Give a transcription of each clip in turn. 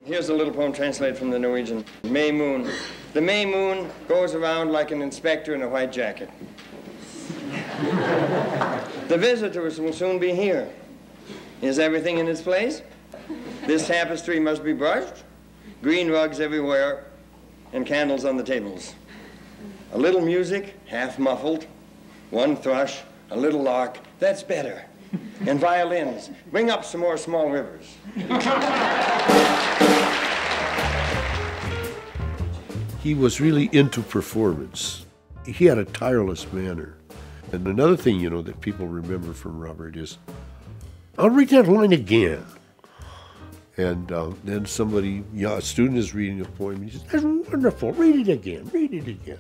Here's a little poem translated from the Norwegian. May Moon. The May moon goes around like an inspector in a white jacket. The visitors will soon be here. Is everything in its place? This tapestry must be brushed, green rugs everywhere, and candles on the tables. A little music, half muffled, one thrush, a little lark, that's better. And violins, bring up some more small rivers. He was really into performance. He had a tireless manner. And another thing, you know, that people remember from Robert is, I'll read that line again. And then somebody, a student is reading a poem, he says, that's wonderful, read it again, read it again.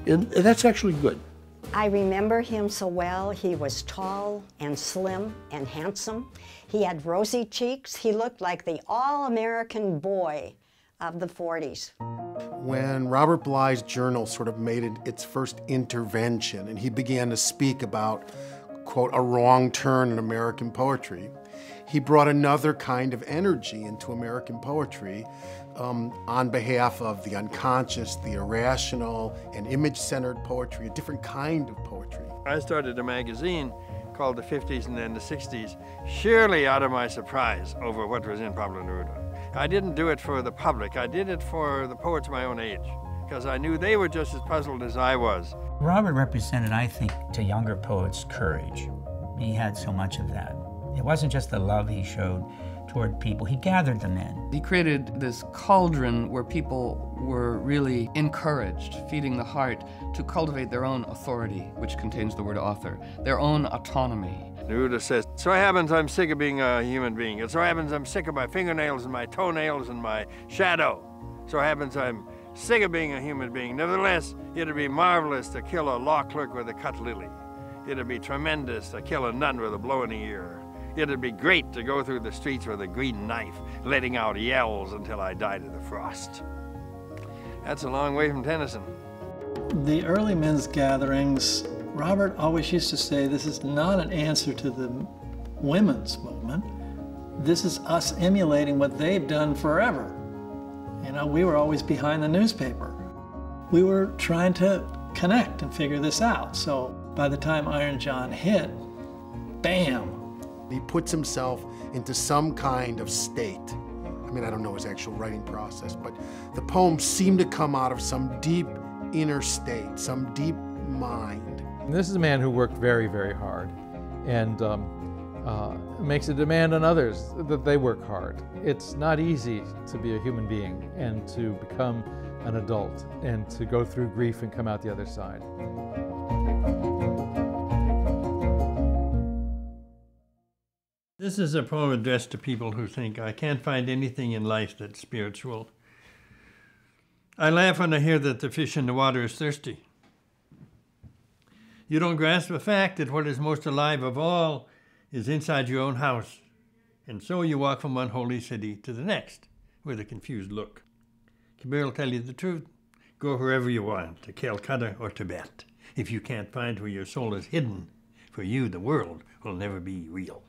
And that's actually good. I remember him so well. He was tall and slim and handsome. He had rosy cheeks. He looked like the all-American boy of the 40s. When Robert Bly's journal sort of made its first intervention and he began to speak about, quote, a wrong turn in American poetry, he brought another kind of energy into American poetry on behalf of the unconscious, the irrational, and image-centered poetry, a different kind of poetry. I started a magazine called the 50s and then the 60s, surely out of my surprise over what was in Pablo Neruda. I didn't do it for the public, I did it for the poets my own age, because I knew they were just as puzzled as I was. Robert represented, I think, to younger poets, courage. He had so much of that. It wasn't just the love he showed toward people, he gathered them in. He created this cauldron where people were really encouraged, feeding the heart, to cultivate their own authority, which contains the word author, their own autonomy. Neruda says, so happens I'm sick of being a human being. It so happens I'm sick of my fingernails and my toenails and my shadow. So happens I'm sick of being a human being. Nevertheless, it'd be marvelous to kill a law clerk with a cut lily. It'd be tremendous to kill a nun with a blow in the ear. It'd be great to go through the streets with a green knife, letting out yells until I died of the frost. That's a long way from Tennyson. The early men's gatherings, Robert always used to say, this is not an answer to the women's movement. This is us emulating what they've done forever. You know, we were always behind the newspaper. We were trying to connect and figure this out. So by the time Iron John hit, bam! He puts himself into some kind of state. I mean, I don't know his actual writing process, but the poems seem to come out of some deep inner state, some deep mind. And this is a man who worked very, very hard and makes a demand on others that they work hard. It's not easy to be a human being and to become an adult and to go through grief and come out the other side. This is a poem addressed to people who think, I can't find anything in life that's spiritual. I laugh when I hear that the fish in the water is thirsty. You don't grasp the fact that what is most alive of all is inside your own house, and so you walk from one holy city to the next with a confused look. Kabir will tell you the truth. Go wherever you want, to Calcutta or Tibet. If you can't find where your soul is hidden, for you the world will never be real.